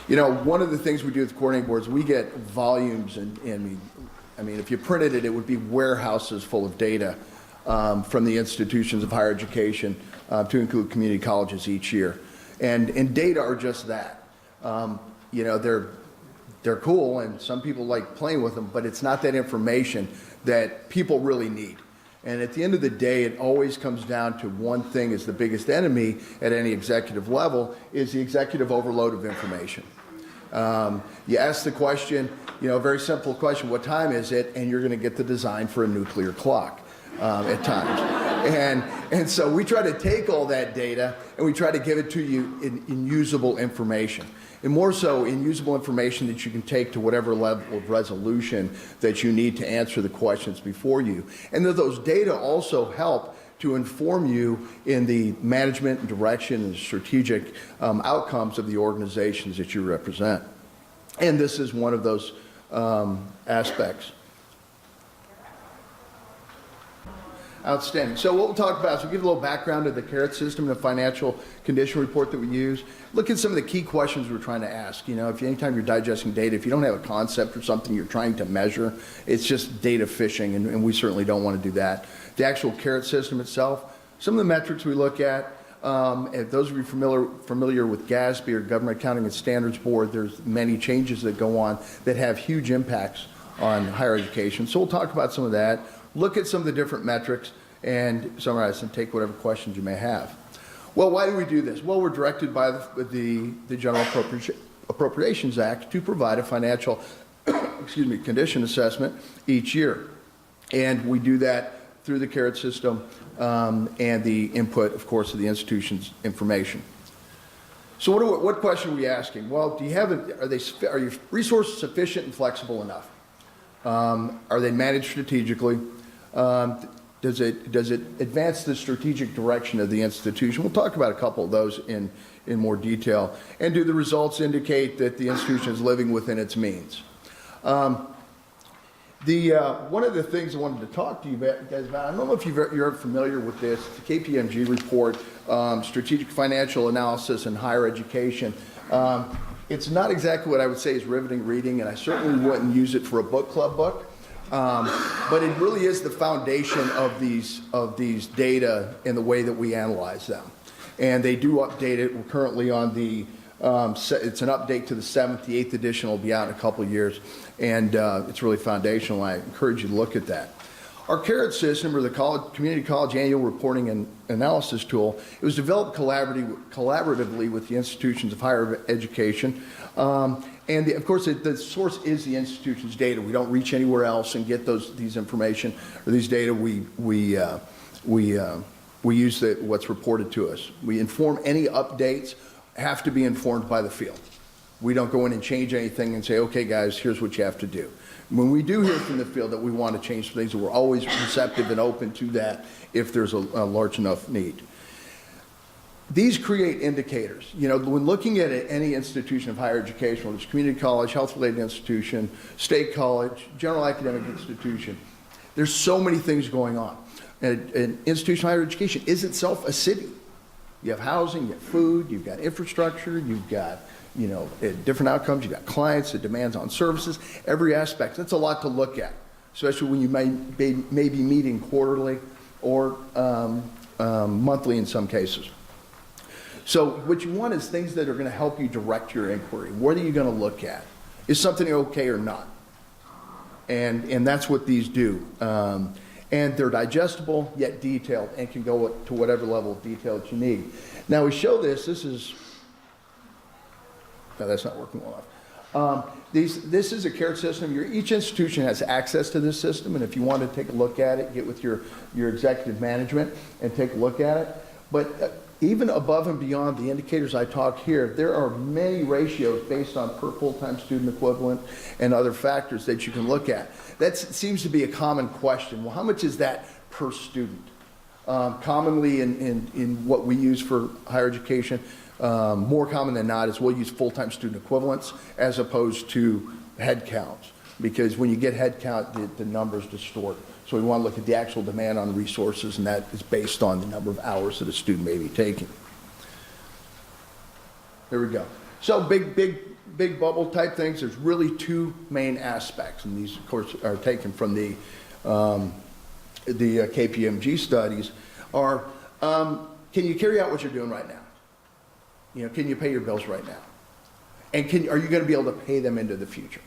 You know, one of the things we do with the coordinating boards, we get volumes, and I mean, if you printed it, it would be warehouses full of data from the institutions of higher education to include community colleges each year. And data are just that. You know, they're cool, and some people like playing with them, but it's not that information that people really need. And at the end of the day, it always comes down to one thing is the biggest enemy at any executive level is the executive overload of information. You ask the question, you know, a very simple question, what time is it? And you're going to get the design for a nuclear clock at times. And so we try to take all that data and we try to give it to you in usable information. And more so in usable information that you can take to whatever level of resolution that you need to answer the questions before you. And that those data also help to inform you in the management and direction and strategic outcomes of the organizations that you represent. And this is one of those aspects. Outstanding. So what we'll talk about is we'll give a little background of the CARET system and the financial condition report that we use. Look at some of the key questions we're trying to ask. You know, if anytime you're digesting data, if you don't have a concept or something you're trying to measure, it's just data fishing, and we certainly don't want to do that. The actual CARET system itself, some of the metrics we look at, if those of you familiar with GASB or Government Accounting and Standards Board, there's many changes that go on that have huge impacts on higher education. So we'll talk about some of that. Look at some of the different metrics and summarize and take whatever questions you may have. Well, why do we do this? Well, we're directed by the General Appropriations Act to provide a financial condition assessment each year. And we do that through the CARET system and the input, of course, of the institution's information. So what question are we asking? Well, are your resources sufficient and flexible enough? Are they managed strategically? Does it advance the strategic direction of the institution? We'll talk about a couple of those in more detail. And do the results indicate that the institution is living within its means? One of the things I wanted to talk to you guys about, I don't know if you're familiar with this, the KPMG report, Strategic Financial Analysis in Higher Education. It's not exactly what I would say is riveting reading, and I certainly wouldn't use it for a book club book. But it really is the foundation of these data and the way that we analyze them. And they do update it. We're currently on the, it's an update to the 7th, the 8th edition will be out in a couple of years. And it's really foundational. I encourage you to look at that. Our CARET system, or the Community College Annual Reporting and Analysis Tool, it was developed collaboratively with the institutions of higher education. And of course, the source is the institution's data. We don't reach anywhere else and get these information or these data. We use what's reported to us. We inform any updates have to be informed by the field. We don't go in and change anything and say, okay, guys, here's what you have to do. When we do hear from the field that we want to change things, we're always receptive and open to that if there's a large enough need. These create indicators. You know, when looking at any institution of higher education, whether it's community college, health-related institution, state college, general academic institution, there's so many things going on. An institution of higher education is itself a city. You have housing, you have food, you've got infrastructure, you've got, you know, different outcomes, you've got clients, the demands on services, every aspect. That's a lot to look at, especially when you may be meeting quarterly or monthly in some cases. So what you want is things that are going to help you direct your inquiry. What are you going to look at? Is something okay or not? And that's what these do. And they're digestible yet detailed and can go to whatever level of detail that you need. Now we show this is, no, that's not working well enough. This is a CARET system. Each institution has access to this system, and if you want to take a look at it, get with your executive management and take a look at it. But even above and beyond the indicators I talk here, there are many ratios based on per full-time student equivalent and other factors that you can look at. That seems to be a common question. Well, how much is that per student? Commonly in what we use for higher education, more common than not is we'll use full-time student equivalents as opposed to head counts, because when you get head count, the numbers distort. So we want to look at the actual demand on resources, and that is based on the number of hours that a student may be taking. There we go. So big big bubble type things, there's really two main aspects, and these, of course, are taken from the KPMG studies, are can you carry out what you're doing right now? You know, can you pay your bills right now? And are you going to be able to pay them into the future?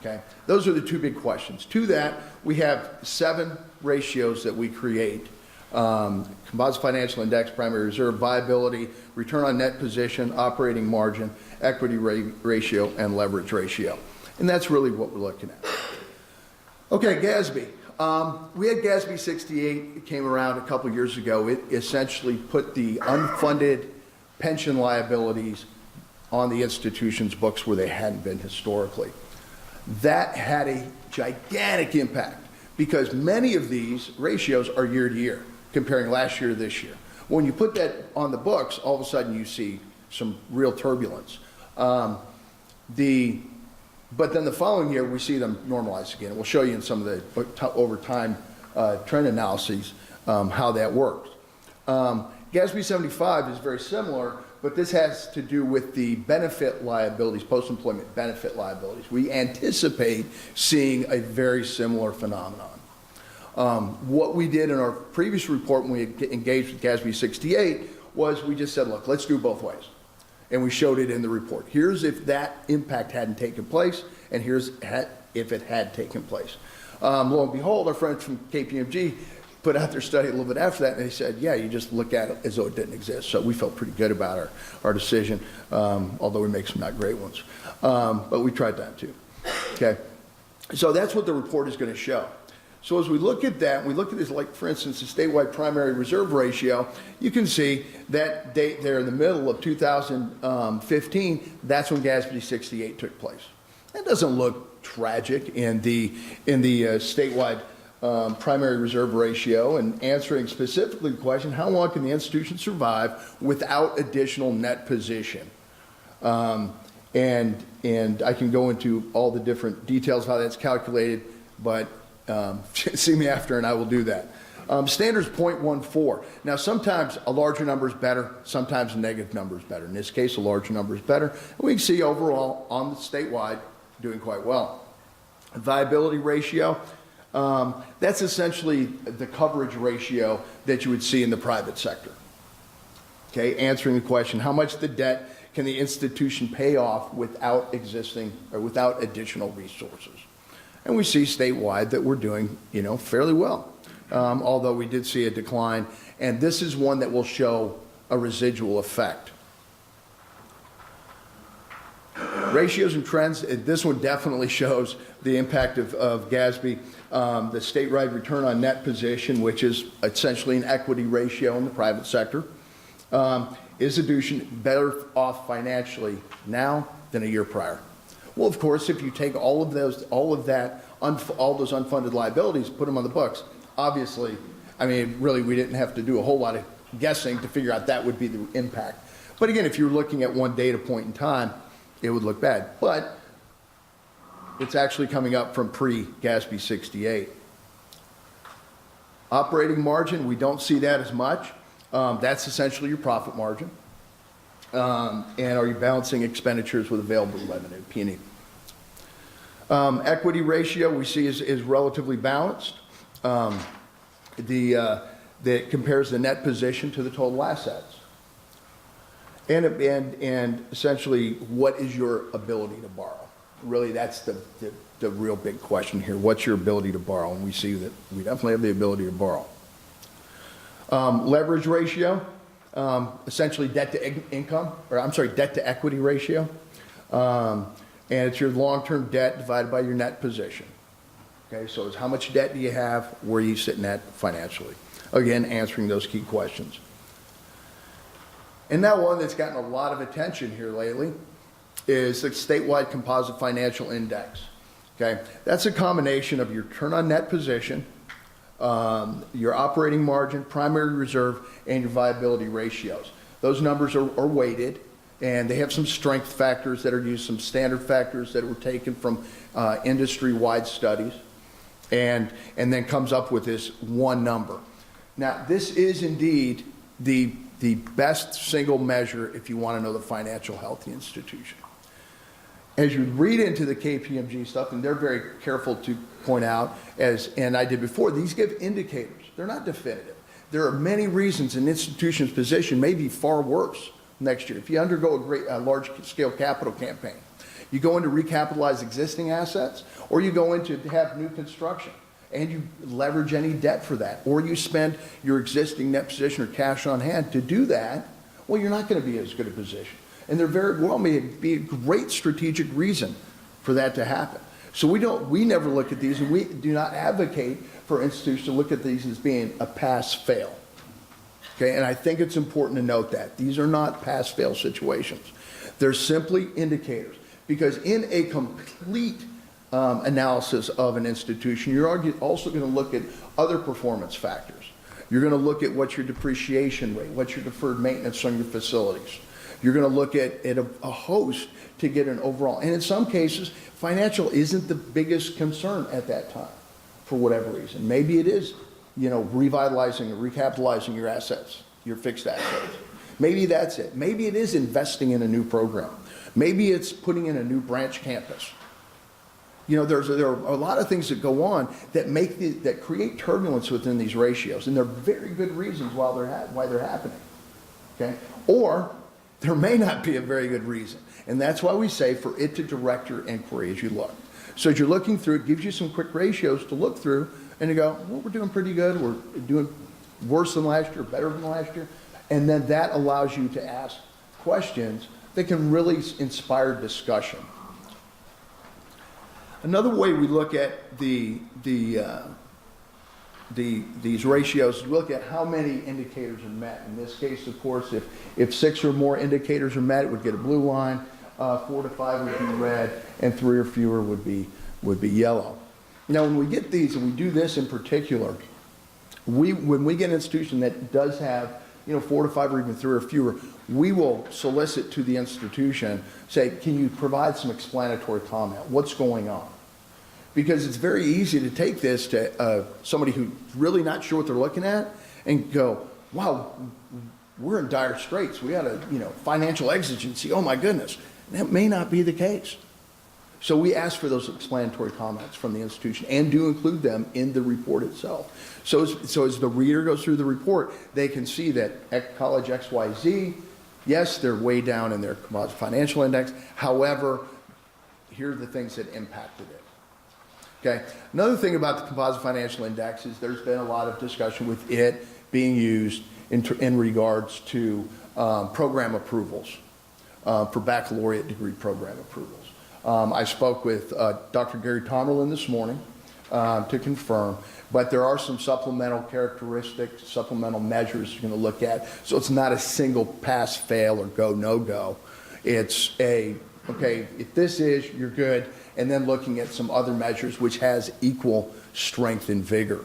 Okay, those are the two big questions. To that, we have 7 ratios that we create. Composite financial index, primary reserve, viability, return on net position, operating margin, equity ratio, and leverage ratio. And that's really what we're looking at. Okay, GASB. We had GASB 68, it came around a couple years ago. It essentially put the unfunded pension liabilities on the institution's books where they hadn't been historically. That had a gigantic impact because many of these ratios are year to year, comparing last year to this year. When you put that on the books, all of a sudden you see some real turbulence. But then the following year, we see them normalize again. We'll show you in some of the over time trend analyses how that works. GASB 75 is very similar, but this has to do with the benefit liabilities, post-employment benefit liabilities. We anticipate seeing a very similar phenomenon. What we did in our previous report when we engaged with GASB 68 was we just said, look, let's do both ways. And we showed it in the report. Here's if that impact hadn't taken place, and here's if it had taken place. Lo and behold, our friends from KPMG put out their study a little bit after that, and they said, yeah, you just look at it as though it didn't exist. So we felt pretty good about our decision, although we make some not great ones. But we tried that too. Okay, so that's what the report is going to show. So as we look at that, we look at this, like for instance, the statewide primary reserve ratio, you can see that date there in the middle of 2015, that's when GASB 68 took place. That doesn't look tragic in the statewide primary reserve ratio, and answering specifically the question, how long can the institution survive without additional net position? And I can go into all the different details of how that's calculated, but see me after and I will do that. Standard's 0.14. Now sometimes a larger number is better, sometimes a negative number is better. In this case, a larger number is better. And we can see overall on the statewide doing quite well. Viability ratio, that's essentially the coverage ratio that you would see in the private sector. Okay, answering the question, how much the debt can the institution pay off without existing or without additional resources? And we see statewide that we're doing, fairly well, although we did see a decline. And this is one that will show a residual effect. Ratios and trends, this one definitely shows the impact of GASB. The statewide return on net position, which is essentially an equity ratio in the private sector. Is institution better off financially now than a year prior? Well, of course, if you take all those unfunded liabilities, put them on the books, obviously, I mean, really, we didn't have to do a whole lot of guessing to figure out that would be the impact. But again, if you're looking at one data point in time, it would look bad. But it's actually coming up from pre-GASB 68. Operating margin, we don't see that as much. That's essentially your profit margin. And are you balancing expenditures with available revenue, P&E? Equity ratio we see is relatively balanced. That compares the net position to the total assets. And essentially, what is your ability to borrow? Really, that's the real big question here. What's your ability to borrow? And we see that we definitely have the ability to borrow. Leverage ratio, essentially debt to equity ratio. And it's your long-term debt divided by your net position. Okay, so it's how much debt do you have, where are you sitting at financially? Again, answering those key questions. And now one that's gotten a lot of attention here lately is the statewide composite financial index. Okay, that's a combination of your return on net position, your operating margin, primary reserve, and your viability ratios. Those numbers are weighted, and they have some strength factors that are used, some standard factors that were taken from industry-wide studies, and then comes up with this one number. Now, this is indeed the best single measure if you want to know the financial health of the institution. as you read into the KPMG stuff, and they're very careful to point out, and I did before, these give indicators. They're not definitive. There are many reasons an institution's position may be far worse next year. If you undergo a large-scale capital campaign, you go in to recapitalize existing assets, or you go in to have new construction, and you leverage any debt for that, or you spend your existing net position or cash on hand to do that, well, you're not going to be in as good a position. And there very well may be a great strategic reason for that to happen. So we never look at these, and we do not advocate for institutions to look at these as being a pass-fail. Okay, and I think it's important to note that. These are not pass-fail situations. They're simply indicators. Because in a complete analysis of an institution, you're also going to look at other performance factors. You're going to look at what's your depreciation rate, what's your deferred maintenance on your facilities. You're going to look at a host to get an overall, and in some cases, financial isn't the biggest concern at that time for whatever reason. Maybe it is, revitalizing or recapitalizing your assets, your fixed assets. Maybe that's it. Maybe it is investing in a new program. Maybe it's putting in a new branch campus. There are a lot of things that go on that create turbulence within these ratios, and there are very good reasons why they're happening. Okay, or there may not be a very good reason, and that's why we say for it to direct your inquiry as you look. So as you're looking through, it gives you some quick ratios to look through, and you go, well, we're doing pretty good. We're doing worse than last year, better than last year, and then that allows you to ask questions that can really inspire discussion. Another way we look at these ratios, we look at how many indicators are met. In this case, of course, if 6 or more indicators are met, it would get a blue line, 4 to 5 would be red, and 3 or fewer would be yellow. Now, when we get these, and we do this in particular, when we get an institution that does have 4 to 5 or even 3 or fewer, we will solicit to the institution, say, can you provide some explanatory comment? What's going on? Because it's very easy to take this to somebody who's really not sure what they're looking at and go, wow, we're in dire straits. We got a financial exigency. Oh my goodness. And that may not be the case. So we ask for those explanatory comments from the institution and do include them in the report itself. So as the reader goes through the report, they can see that college XYZ, yes, they're way down in their composite financial index. However, here are the things that impacted it. Okay. Another thing about the composite financial index is there's been a lot of discussion with it being used in regards to program approvals, for baccalaureate degree program approvals. I spoke with Dr. Gary Tomerlin this morning to confirm, but there are some supplemental characteristics, supplemental measures you're going to look at. So it's not a single pass, fail, or go, no go. It's okay, if this is, you're good, and then looking at some other measures which has equal strength and vigor.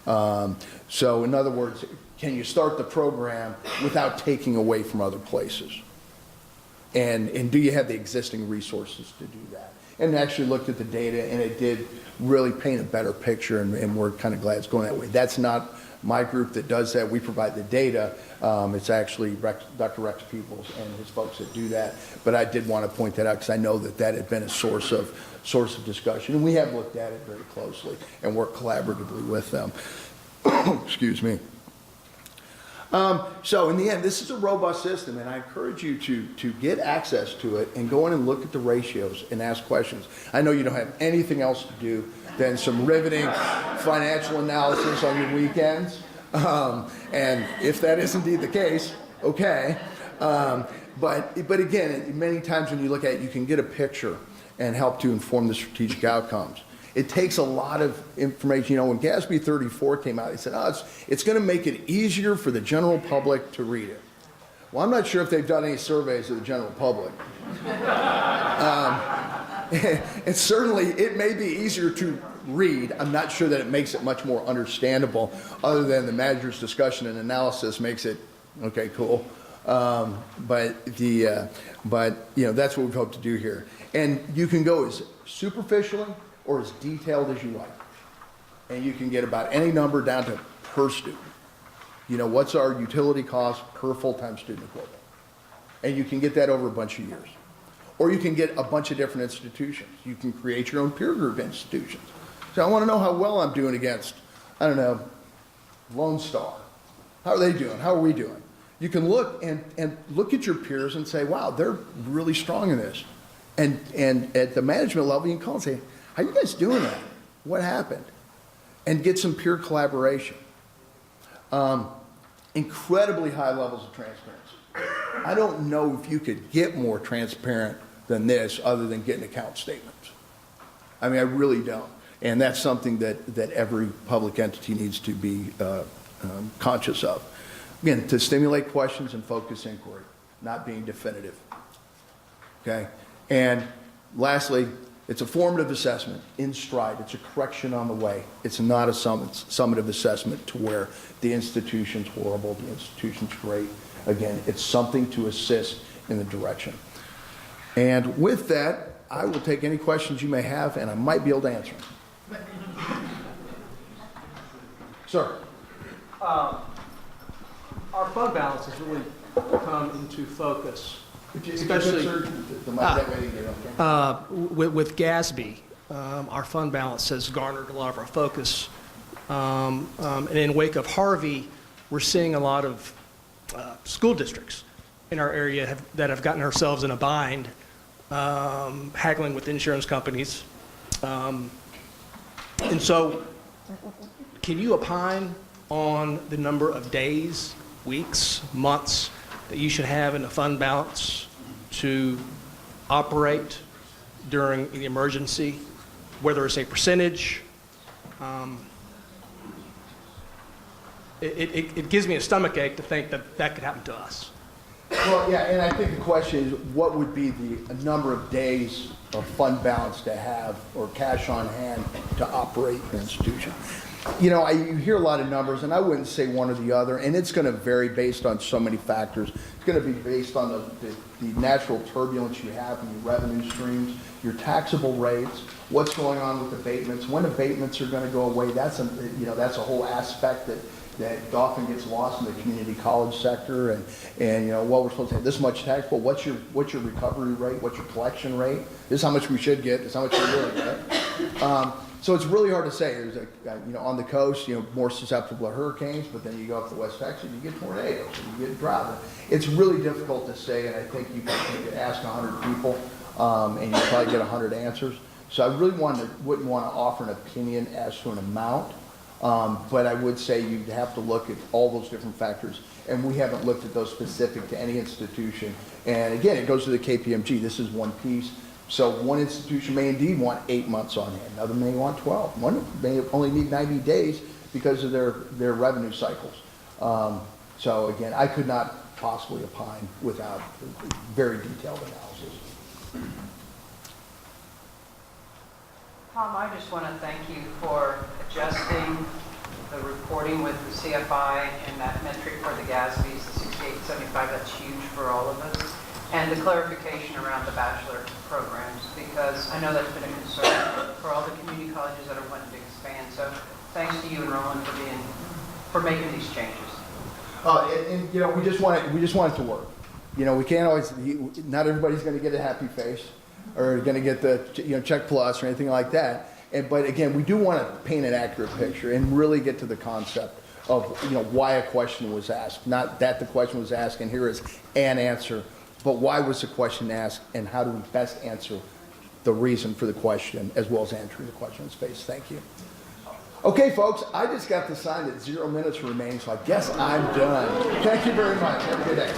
So in other words, can you start the program without taking away from other places? And do you have the existing resources to do that? And actually looked at the data, and it did really paint a better picture, and we're kind of glad it's going that way. That's not my group that does that. We provide the data. It's actually Dr. Rex Peoples and his folks that do that. But I did want to point that out because I know that had been a source of discussion, and we have looked at it very closely and worked collaboratively with them. Excuse me. So in the end, this is a robust system, and I encourage you to get access to it and go in and look at the ratios and ask questions. I know you don't have anything else to do than some riveting financial analysis on your weekends, and if that is indeed the case, okay. But again, many times when you look at it, you can get a picture and help to inform the strategic outcomes. It takes a lot of information. When GASB 34 came out, they said, it's going to make it easier for the general public to read it. Well, I'm not sure if they've done any surveys of the general public. And certainly, it may be easier to read. I'm not sure that it makes it much more understandable, other than the manager's discussion and analysis makes it, okay, cool. But that's what we've hoped to do here. And you can go as superficially or as detailed as you like. And you can get about any number down to per student. What's our utility cost per full-time student equivalent? And you can get that over a bunch of years. Or you can get a bunch of different institutions. You can create your own peer group institutions. So I want to know how well I'm doing against, I don't know, Lone Star. How are they doing? How are we doing? You can look and look at your peers and say, wow, they're really strong in this. And at the management level, you can call and say, how are you guys doing that? What happened? And get some peer collaboration. Incredibly high levels of transparency. I don't know if you could get more transparent than this other than getting account statements. I mean, I really don't. And that's something that every public entity needs to be conscious of. Again, to stimulate questions and focus inquiry, not being definitive. Okay? And lastly, it's a formative assessment in stride. It's a correction on the way. It's not a summative assessment to where the institution's horrible, the institution's great. Again, it's something to assist in the direction. And with that, I will take any questions you may have, and I might be able to answer them. Sir. Our fund balance has really come into focus, especially with GASB. Our fund balance has garnered a lot of our focus. And in wake of Harvey, we're seeing a lot of school districts in our area that have gotten ourselves in a bind, haggling with insurance companies. And so, can you opine on the number of days, weeks, months that you should have in a fund balance to operate during the emergency, whether it's a percentage? It gives me a stomachache to think that that could happen to us. Well, yeah, and I think the question is, what would be the number of days of fund balance to have or cash on hand to operate an institution? You know, you hear a lot of numbers, and I wouldn't say one or the other, and it's going to vary based on so many factors. It's going to be based on the natural turbulence you have in your revenue streams, your taxable rates, what's going on with abatements, when abatements are going to go away. That's a whole aspect that often gets lost in the community college sector, and you know, what we're supposed to have this much tax. Well, what's your recovery rate? What's your collection rate? This is how much we should get. This is how much we really get. So it's really hard to say. There's on the coast, more susceptible to hurricanes, but then you go up to West Texas, you get tornadoes, and you get drought. It's really difficult to say, and I think you could ask 100 people, and you probably get 100 answers. So I really wouldn't want to offer an opinion as to an amount, but I would say you'd have to look at all those different factors, and we haven't looked at those specific to any institution. And again, it goes to the KPMG. This is one piece. So one institution may indeed want 8 months on hand. Another may want 12. One may only need 90 days because of their revenue cycles. So again, I could not possibly opine without very detailed analysis. Tom, I just want to thank you for adjusting the reporting with the CFI and that metric for the GASBs, the 6875. That's huge for all of us. And the clarification around the bachelor programs, because I know that's been a concern for all the community colleges that are wanting to expand. So thanks to you and Roland for making these changes. And we just want it to work. We can't always. Not everybody's going to get a happy face, or going to get the check plus or anything like that. But again, we do want to paint an accurate picture and really get to the concept of why a question was asked. Not that the question was asked and here is an answer. But why was the question asked, and how do we best answer the reason for the question, as well as answering the question in space? Thank you. Okay, folks, I just got the sign that 0 minutes remain, so I guess I'm done. Thank you very much. Have a good day.